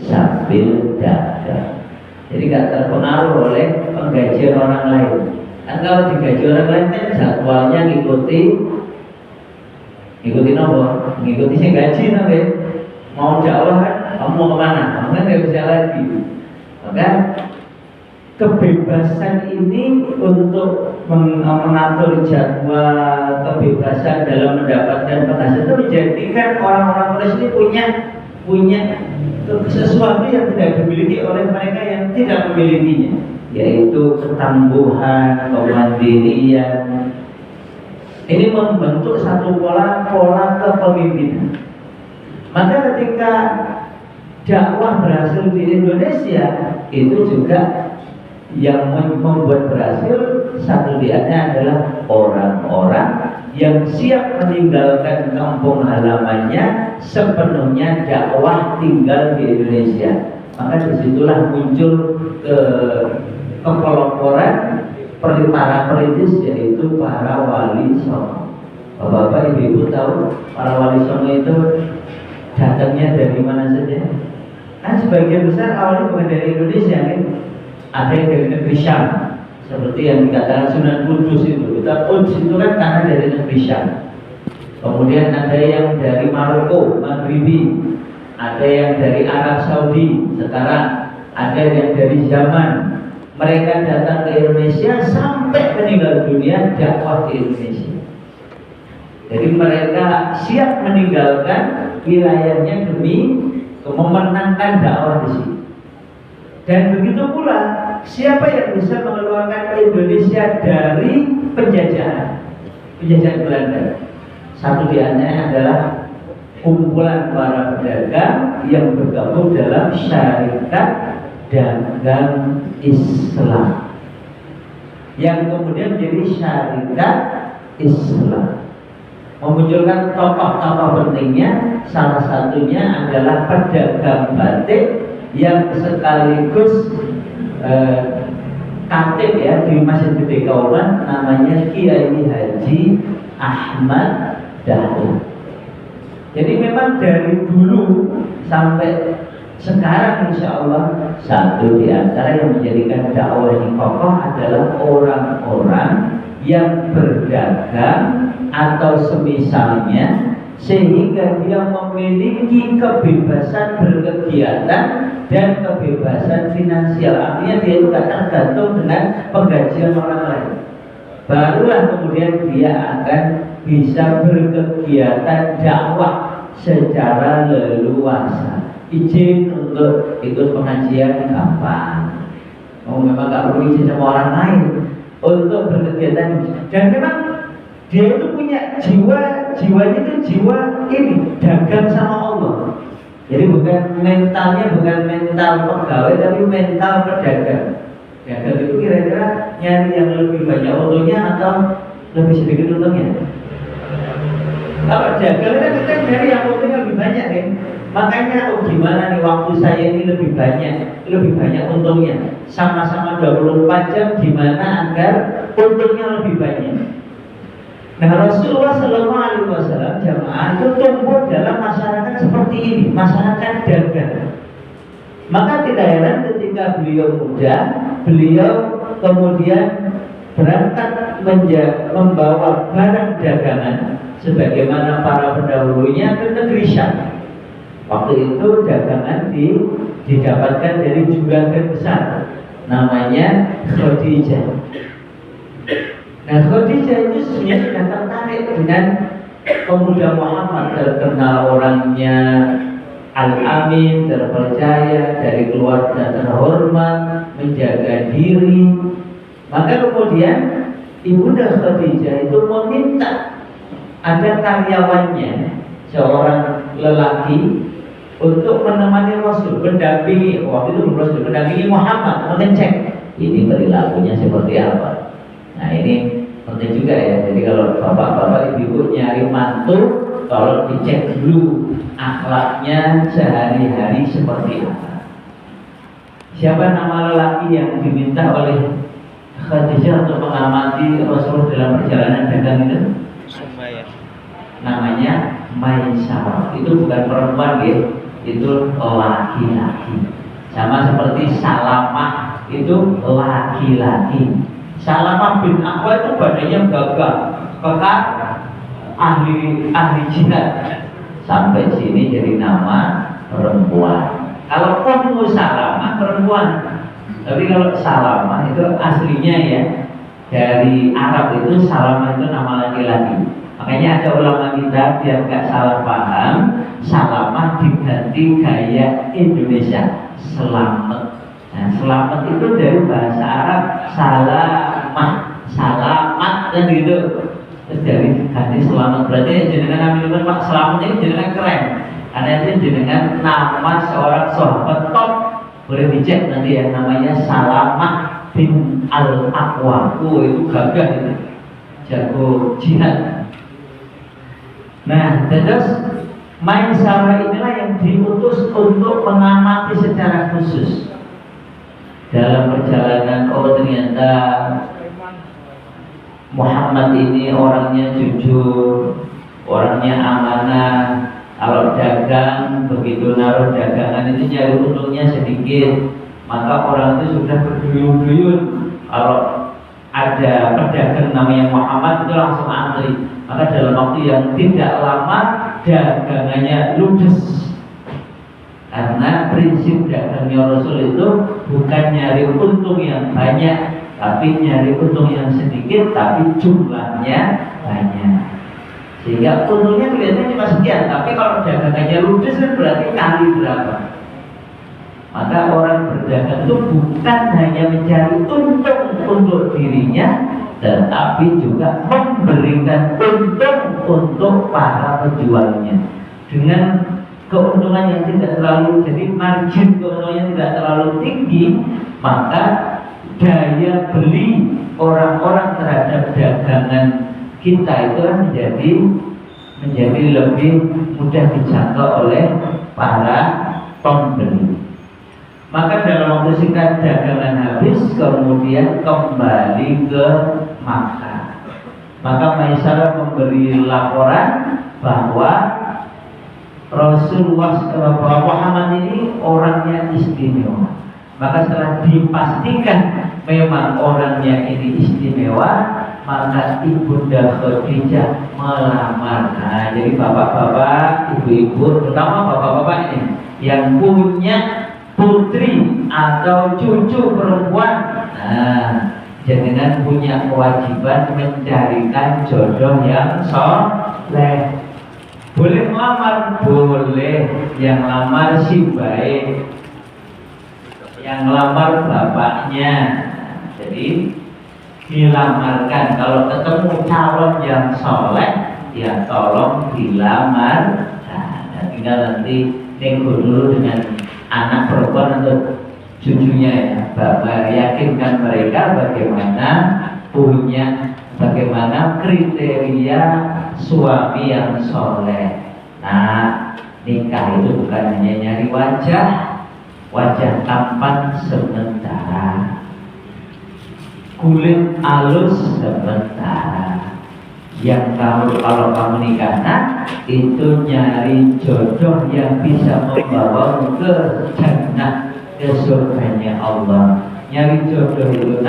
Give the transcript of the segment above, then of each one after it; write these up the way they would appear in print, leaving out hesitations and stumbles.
sambil dagang. Jadi nggak terpengaruh oleh penggajian orang lain. Kan kalau digaji orang lain kan jadwalnya ngikuti apa? Ngikuti si gaji nanti. Mau dakwah kan, kamu mau kemana? Kamu kan nggak bisa lagi. Maka kebebasan ini untuk mengatur jadwal, kebebasan dalam mendapatkan penghasilan itu menjadikan orang-orang Quraisy ini punya sesuatu yang tidak dimiliki oleh mereka yang tidak memilikinya, yaitu ketangguhan, kemandirian. Ini membentuk satu pola kepemimpinan. Maka ketika dakwah berhasil di Indonesia, itu juga yang membuat berhasil satu diantaranya adalah orang-orang yang siap meninggalkan kampung halamannya sepenuhnya dakwah tinggal di Indonesia. Maka disitulah muncul kepeloporan para perintis, yaitu para wali songo. Bapak-bapak, ibu-ibu tahu para wali songo itu datangnya dari mana saja? Kan sebagian besar awalnya bukan dari Indonesia kan? Ada yang dari negeri Syam, seperti yang dikatakan Sunan Kudus itu. Kudus itu kan karena dari negeri Syam. Kemudian ada yang dari Maroko, Maghribi, ada yang dari Arab Saudi sekarang, ada yang dari Yaman. Mereka datang ke Indonesia sampai meninggal dunia dakwah di Indonesia. Jadi mereka siap meninggalkan wilayahnya demi memenangkan dakwah di sini. Dan begitu pula siapa yang bisa mengeluarkan Indonesia dari penjajahan Belanda? Satu di antaranya adalah kumpulan para pedagang yang bergabung dalam Syarikat Dagang Islam, yang kemudian menjadi Syarikat Islam, memunculkan tokoh-tokoh pentingnya. Salah satunya adalah pedagang batik yang sekaligus katib ya di Masjid Gede Kauman, namanya Kiai Haji Ahmad Dahlan. Jadi memang dari dulu sampai sekarang insya Allah satu di antara yang menjadikan dakwah ini kokoh adalah orang-orang yang berdagang atau semisalnya, sehingga dia memiliki kebebasan berkegiatan dan kebebasan finansial. Artinya dia tidak tergantung dengan penggajian orang lain. Barulah kemudian dia akan bisa berkegiatan dakwah secara leluasa. Izin untuk ikut pengajian gampang. Memang nggak perlu izin sama orang lain untuk berkegiatan. Dan memang dia itu punya jiwanya itu jiwa ini dagang sama Allah. Jadi bukan mentalnya bukan mental pegawai, tapi mental pedagang. Dagang itu kira-kira nyari yang lebih banyak untungnya atau lebih sedikit untungnya? Kalau dagang kan kita nyari yang untungnya lebih banyak kan. Makanya gimana nih waktu saya ini lebih banyak untungnya. Sama-sama 24 jam, gimana agar untungnya lebih banyak. Nah, Rasulullah SAW jamaah itu tumbuh dalam masyarakat seperti ini, masyarakat dagang. Maka tidak heran ketika beliau muda, beliau kemudian berangkat membawa barang dagangan sebagaimana para pendahulunya ke negeri Syam. Waktu itu dagangan didapatkan dari juragan besar, namanya Khadijah. Nah, Khadijah itu sebenarnya sudah tertarik dengan pemuda Muhammad, terkenal orangnya al-amin, terpercaya, dari keluarga terhormat, menjaga diri. Maka kemudian Ibunda Khadijah itu meminta ada karyawannya, seorang lelaki, untuk menemani Rasul, mendampingi waktu itu Rasul, mendampingi Muhammad, mengecek ini perilakunya seperti apa. Nah, ini penting juga ya. Jadi kalau bapak-bapak ibu nyari mantu, tolong dicek dulu akhlaknya sehari-hari seperti apa. Siapa nama lelaki yang diminta oleh Khadijah untuk mengamati Rasul dalam perjalanan dagang itu? Namanya Maisarah. Itu bukan perempuan ya. itu laki-laki. Sama seperti Salamah itu laki-laki. Salamah bin Aqwa itu badannya gagah, kekar, ahli jihad. Sampai sini jadi nama perempuan. Kalau Ummu Salamah perempuan. Tapi kalau Salamah itu aslinya ya dari Arab itu Salamah itu nama laki-laki. Makanya ada ulama kita biar nggak salah paham, Salamah diganti gaya Indonesia, selamat. Nah, selamat itu dari bahasa Arab salamah, salamat kan gitu. Terus dari ganti selamat berarti jenengan ambil Pak selamat ini jenengan keren. Karena itu jenengan nama seorang sahabat top, boleh dicek nanti ya, namanya Salamah bin Al-Aqwa. Itu gagah itu, jago jihad. Nah, terus Maisarah inilah yang diutus untuk mengamati secara khusus dalam perjalanan. Oh ternyata Muhammad ini orangnya jujur, orangnya amanah. Kalau dagang begitu naruh dagangan itu nyari untungnya sedikit, maka orang itu sudah berduyun-duyun. Kalau ada pedagang namanya Muhammad itu langsung antri. Maka dalam waktu yang tidak lama dagangannya ludes. Karena prinsip dagangnya Rasul itu bukan nyari untung yang banyak, tapi nyari untung yang sedikit tapi jumlahnya banyak. Sehingga untungnya kelihatannya cuma sekian, tapi kalau dagangannya ludes kan berarti kali berapa. Maka orang berdagang itu bukan hanya mencari untung untuk dirinya, tetapi juga memberikan untung untuk para penjualnya dengan keuntungan yang tidak terlalu, jadi margin keuntungannya tidak terlalu tinggi, maka daya beli orang-orang terhadap dagangan kita itu menjadi lebih mudah dijangkau oleh para pembeli. Maka dalam waktu singkat dagangan habis, kemudian kembali ke Makkah. Maka Maisarah memberi laporan bahwa Rasulullah Muhammad ini orangnya istimewa. Maka setelah dipastikan memang orangnya ini istimewa, maka Ibunda Khadijah melamar. Nah, jadi bapak-bapak, ibu-ibu, terutama bapak-bapak ini yang punya putri atau cucu perempuan, nah, jangan punya kewajiban mencarikan jodoh yang soleh. Boleh melamar, boleh. Yang lamar si baik, yang lamar bapaknya. Jadi dilamarkan. Kalau ketemu calon yang soleh, ya tolong dilamar. Nah, tinggal nanti nego dulu dengan anak perempuan atau cucunya ya. Bapak yakinkan mereka bagaimana kriteria suami yang soleh. Nah, nikah itu bukan hanya nyari wajah tampan sementara, kulit halus sementara. Yang kalau kamu nikah itu nyari jodoh yang bisa membawa ke jannah, ke surganya Allah. Nyari jodoh itu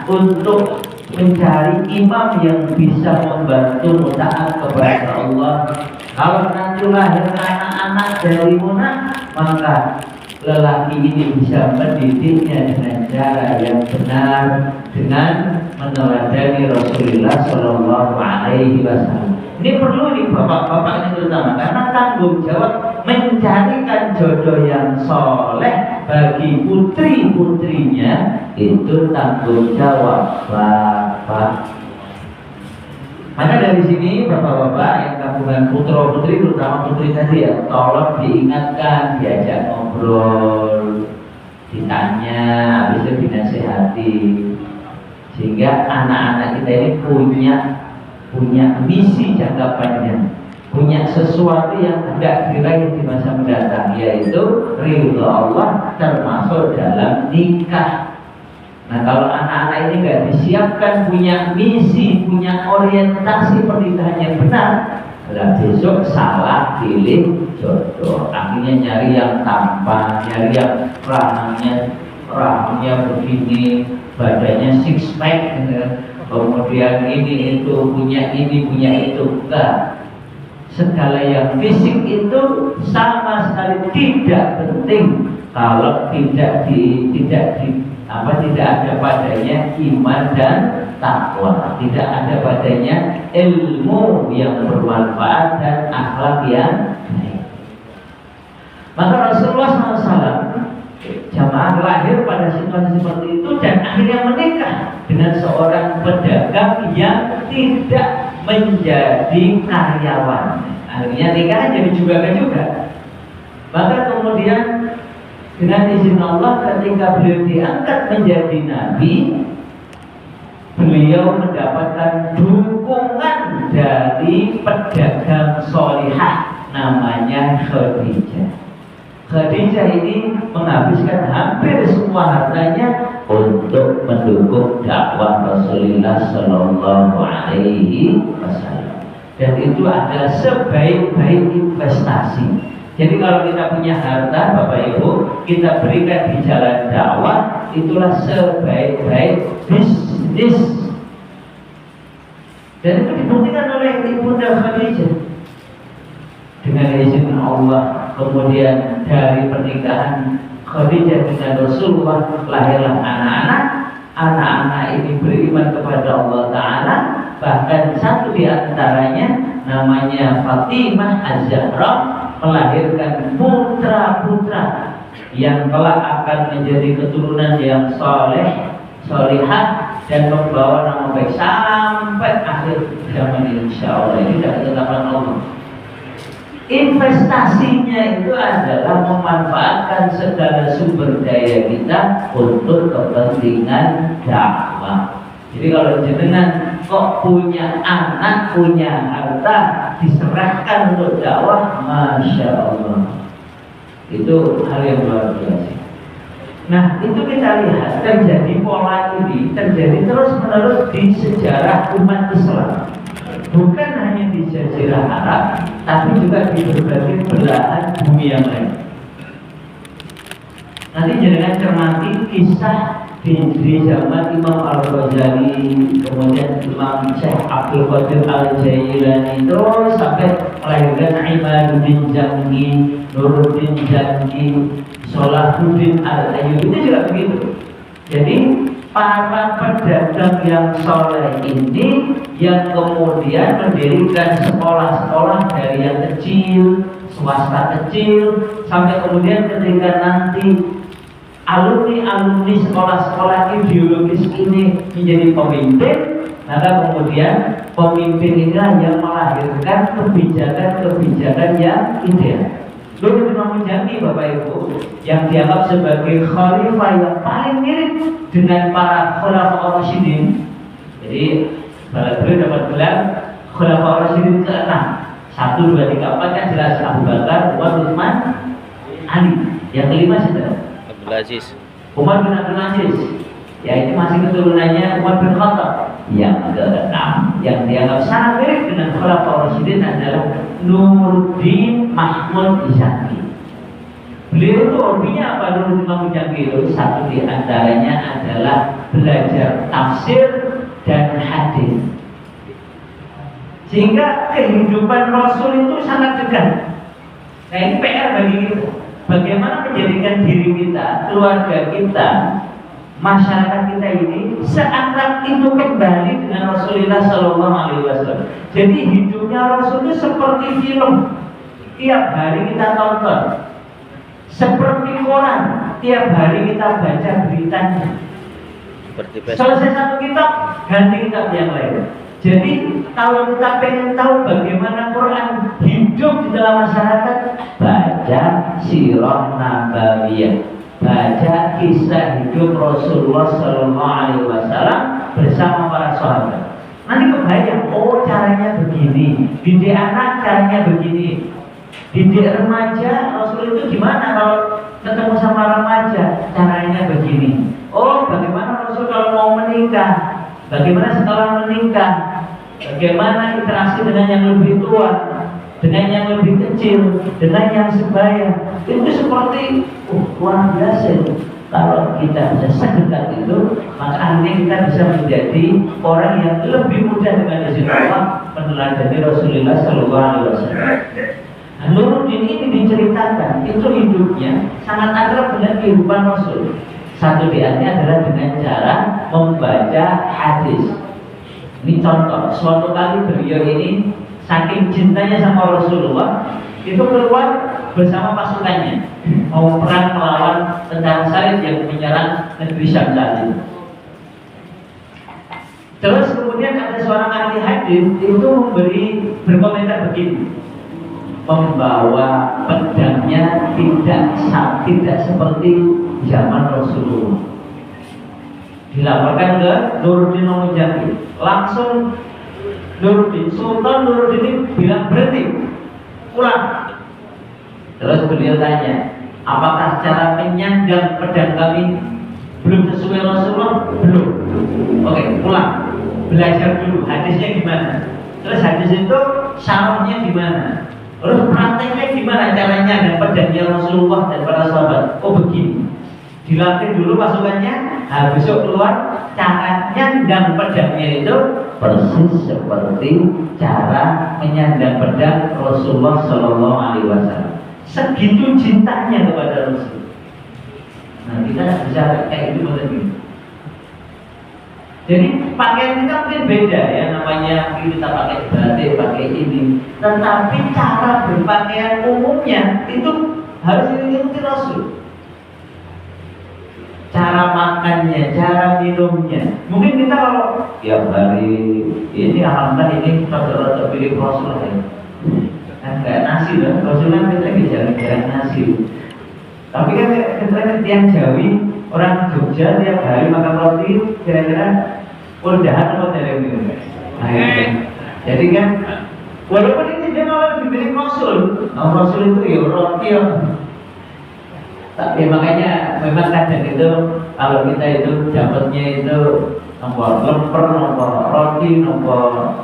untuk mencari imam yang bisa membantu taat kepada Allah. Kalau nanti lahir anak-anak dari mana, maka lelaki ini bisa mendidiknya dengan cara yang benar, dengan meneladani Rasulullah Shallallahu Alaihi Wasallam. Ini perlu nih bapak-bapak ini terutama, karena tanggung jawab mencarikan jodoh yang soleh bagi putri-putrinya itu tanggung jawab bapak. Maka dari sini bapak-bapak yang gabungan putra putri, terutama putri tadi ya, tolong diingatkan, diajak ngobrol, ditanya, habis itu dinasehati, sehingga anak-anak kita ini punya misi jangka panjang, punya sesuatu yang tidak diraih di masa mendatang, yaitu ridho Allah, termasuk dalam nikah. Nah, kalau anak-anak ini nggak disiapkan punya misi, punya orientasi pernikahan yang benar, Lah besok salah pilih jodoh, akhirnya nyari yang tampan, nyari yang rahangnya begini, badannya six pack, kemudian ini itu punya itu. Enggak, segala yang fisik itu sama sekali tidak penting kalau tidak ada padanya iman dan takwa, tidak ada padanya ilmu yang bermanfaat dan akhlak yang baik. Maka Rasulullah SAW jamaah lahir pada situasi seperti itu dan akhirnya menikah dengan seorang pedagang yang tidak menjadi karyawan. Akhirnya nikah jadi juga. Maka kemudian dengan izin Allah ketika beliau diangkat menjadi nabi, beliau mendapatkan dukungan dari pedagang solihah namanya Khadijah. Khadijah ini menghabiskan hampir semua hartanya untuk mendukung dakwah Rasulullah Shallallahu Alaihi Wasallam. Dan itu adalah sebaik-baik investasi. Jadi kalau kita punya harta, Bapak Ibu, kita berikan di jalan dakwah, itulah sebaik-baik bisnis. Dan itu dibuktikan oleh Ibunda Khadijah. Dengan izin Allah, kemudian dari pernikahan Khadijah dengan Rasulullah lahirlah anak-anak. Anak-anak ini beriman kepada Allah Ta'ala. Bahkan satu di antaranya namanya Fatimah Az-Zahra melahirkan putra-putra yang kelak akan menjadi keturunan yang solehah dan membawa nama baik sampai akhir zaman, insya Allah. Ini dari ketetapan Allah. Investasinya itu adalah memanfaatkan segala sumber daya kita untuk kepentingan dakwah. Jadi kalau jenengan kok punya anak, punya harta, diserahkan untuk dakwah, Masya Allah, itu hal yang luar biasa. Nah, itu kita lihat terjadi pola ini terjadi terus menerus di sejarah umat Islam. Bukan hanya di Jazirah Arab, tapi juga di berbagai belahan bumi yang lain. Nanti jangan cermati kisah di zaman Imam Al-Ghazali, kemudian Imam Syekh Abdul Qadir Al-Jailani, terus sampai melahirkan Imaduddin Jangi, Nuruddin Jangi, Salahuddin Al-Ayyubi, itu juga begitu. Jadi para pedagang yang soleh ini yang kemudian mendirikan sekolah-sekolah dari yang kecil, swasta kecil, sampai kemudian ketika nanti alumni sekolah-sekolah ideologis ini menjadi pemimpin, maka kemudian pemimpin inilah yang melahirkan kebijakan-kebijakan yang ideal. Dulu Imam Jangi, Bapak Ibu, yang dianggap sebagai khalifah yang paling mirip dengan para khulafaur rasyidin. Jadi beliau dapat gelar khulafaur rasyidin ke-6. 1, 2, 3, 4 kan jelas Abu Bakar, Umar, Utsman, Ali. Yang kelima siapa? Abdul Aziz. Umar bin Abdul Aziz. Ya, itu masih keturunannya Umar bin Khattab. Yang ke-6 yang dianggap sangat mirip dengan khulafaur rasyidin adalah Nuruddin Mahmud Zangi. Beliau itu hobinya apa? Nuruddin Mahmud Zangi itu satu di antaranya adalah belajar tafsir dan hadis. Sehingga kehidupan Rasul itu sangat dekat. Nah, ini PR bagi kita. Bagaimana menjadikan diri kita, keluarga kita, masyarakat kita ini seakrab itu kembali dengan Rasulullah Shallallahu Alaihi Wasallam. Jadi hidupnya Rasul itu seperti film, tiap hari kita tonton, seperti koran, tiap hari kita baca beritanya. Selesai satu kitab, ganti kitab yang lain. Jadi kalau kita pengen tahu bagaimana Quran hidup di dalam masyarakat, baca Sirah Nabawiyah, baca kisah hidup Rasulullah Sallallahu Alaihi Wasallam bersama para sahabat. Nanti kebayang, oh caranya begini, didik anak caranya begini, didik remaja Rasul itu gimana kalau ketemu sama remaja caranya begini. Oh, bagaimana Rasul kalau mau menikah, bagaimana setelah menikah, bagaimana interaksi dengan yang lebih tua, dengan yang lebih kecil, dengan yang sebaya. Itu seperti luar biasa itu. Kalau kita bisa sedekat itu, maka akhirnya kita bisa menjadi orang yang lebih mudah dengan izin Allah meneladani Rasulullah Sallallahu Alaihi Wasallam. Nah, Nuruddin ini diceritakan itu hidupnya sangat akrab dengan kehidupan Rasul. Satu di antaranya adalah dengan cara membaca hadis. Ini contoh, suatu kali beliau ini saking cintanya sama Rasulullah, itu keluar bersama pasukannya mau perang melawan tentara Salib yang menyerang negeri Syam saat itu. Terus kemudian ada seorang ahli hadis itu berkomentar begini, membawa pedangnya tidak seperti zaman Rasulullah. Dilaporkan ke Nuruddin Al-Mujahid, langsung Sultan Nuruddin ini bilang berhenti, pulang. Terus beliau tanya, apakah cara menyandang pedang kami belum sesuai Rasulullah? Belum. Oke, pulang. Belajar dulu hadisnya gimana. Terus hadis itu syarahnya gimana. Terus prakteknya gimana caranya dan pedangnya Rasulullah dan para sahabat. Oh begini. Dilatih dulu pasukannya. Nah, besok keluar cara nyandang pedangnya itu persis seperti cara menyandang pedang Rasulullah Sallallahu Alaihi Wasallam. Segitu cintanya kepada Rasul. Nah, kita bisa kayak gitu tadi. Jadi pakaian kita mungkin beda ya, namanya kita pakai batik, pakai ini. Tetapi cara berpakaian umumnya itu harus diikuti Rasul. Cara makannya, cara minumnya. Mungkin kita kalau tiap hari ini alhamdulillah ini kita pilih Rasul ya. Kan kayak nasi lah, Rasulullah kita jarang nasi. Tapi kan kita tiang Jawi, orang Jogja tiap hari makan roti, kira-kira udahan atau tidak minum. Jadi kan, walaupun ini dia malah diberi Rasul, Rasul itu ya roti ya. Tapi makanya memang kadang itu kalau kita itu dapatnya itu nomor lemper, nomor roti, nomor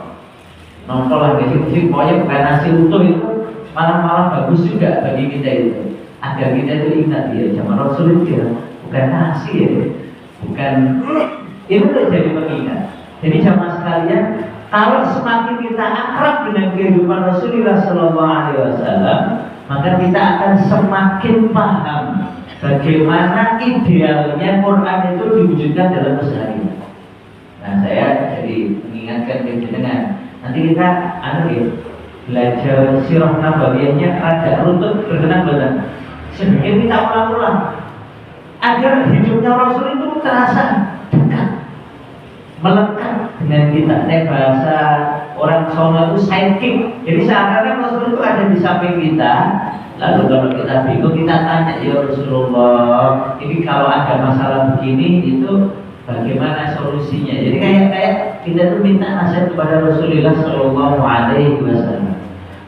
lah basic pokoknya bukan nasi utuh itu malah bagus juga bagi kita itu, agar kita itu ingat ya zaman Rasul itu ya bukan nasi ya, bukan itu jadi pengingat. Jadi jamaah sekalian, kalau semakin kita akrab dengan kehidupan Rasulullah Sallallahu Alaihi Wasallam, maka kita akan semakin paham bagaimana idealnya Quran itu diwujudkan dalam keseharian. Nah, saya jadi mengingatkan dengan nanti kita belajar sirah nabawiyahnya agak runtut berkenan badan. Sedikit kita ulang-ulang agar hidupnya Rasul itu terasa dekat, melekat dengan kita. Bahasa orang Songo itu sidekick. Jadi seakan-akan Rasul itu ada di samping kita. Lalu kalau kita bingung kita tanya, ya Rasulullah, ini kalau ada masalah begini itu bagaimana solusinya? Jadi kayak kita tuh minta nasihat kepada Rasulullah Sallallahu Alaihi Wasallam.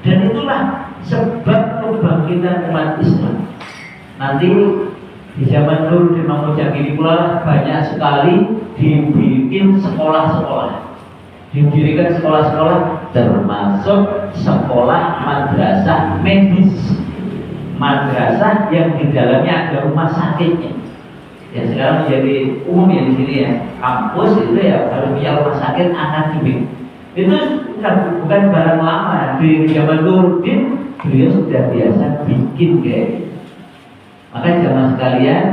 Dan itulah sebab kebangkitan umat Islam. Nanti di zaman dulu di Mujahid pula banyak sekali dibikin sekolah-sekolah, didirikan sekolah-sekolah, termasuk sekolah madrasah medis, madrasah yang di dalamnya ada rumah sakitnya. Ya sekarang menjadi umum ya di sini ya, kampus itu ya harus punya rumah sakit akademik. Itu bukan barang lama. Di zaman Nuruddin beliau sudah biasa bikin kayak gitu. Maka jamaah sekalian,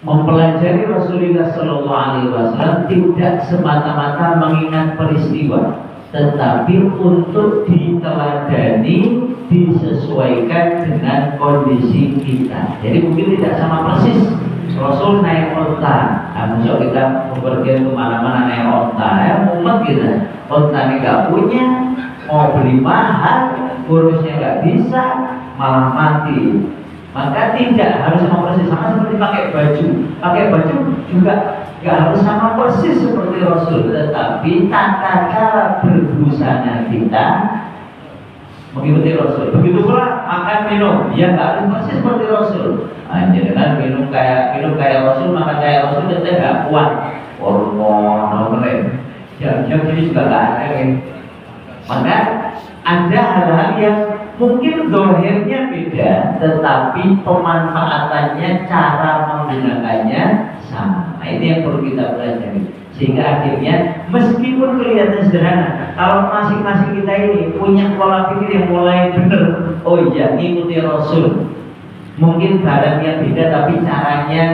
mempelajari Rasulullah Sallallahu Alaihi Wasallam tidak semata-mata mengingat peristiwa, tetapi untuk diteladani, disesuaikan dengan kondisi kita. Jadi mungkin tidak sama persis. Rasul naik onta, misal kita bepergian kemana-mana naik onta, mumet kita, onta ini gak punya, mau beli mahal, urusnya gak bisa, malah mati. Maka tidak harus sama persis, sama seperti pakai baju juga gak harus sama persis seperti Rasul, tetapi tata cara berbusana kita mengikuti Rasul. Begitu pula makan minum, ya nggak harus persis seperti Rasul. Jadi kan minum kayak Rasul, makan kayak Rasul, kita nggak kuat. Hormon, Jam-jam ini juga nggak ada kan. Maka ada hal-hal yang mungkin dohirnya beda, tetapi pemanfaatannya, cara menggunakannya sama. Nah, ini yang perlu kita pelajari. Sehingga akhirnya meskipun kelihatan sederhana, kalau masing-masing kita ini punya pola pikir yang mulai benar, oh iya, ngikuti Rasul. Mungkin barang yang beda tapi caranya,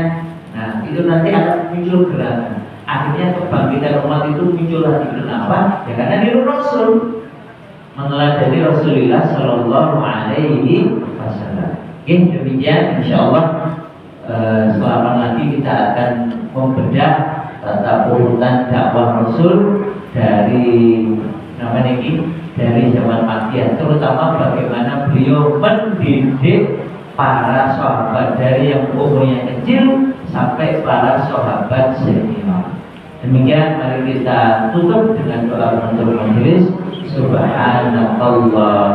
nah itu nanti akan muncul gerakan. Akhirnya kebangkitan umat itu muncul lagi. Kenapa? Ya karena niru Rasul, meneladani Rasulullah Shallallahu Alaihi Wasallam. Oke, demikian insyaallah selama lagi kita akan membedah tata urutan dakwah Rasul dari namanya ini dari zaman Makkiyah, terutama bagaimana beliau mendidik para sahabat dari yang umurnya kecil sampai para sahabat senior. Demikian, mari kita tutup dengan doa penutup majelis. Subhanallah.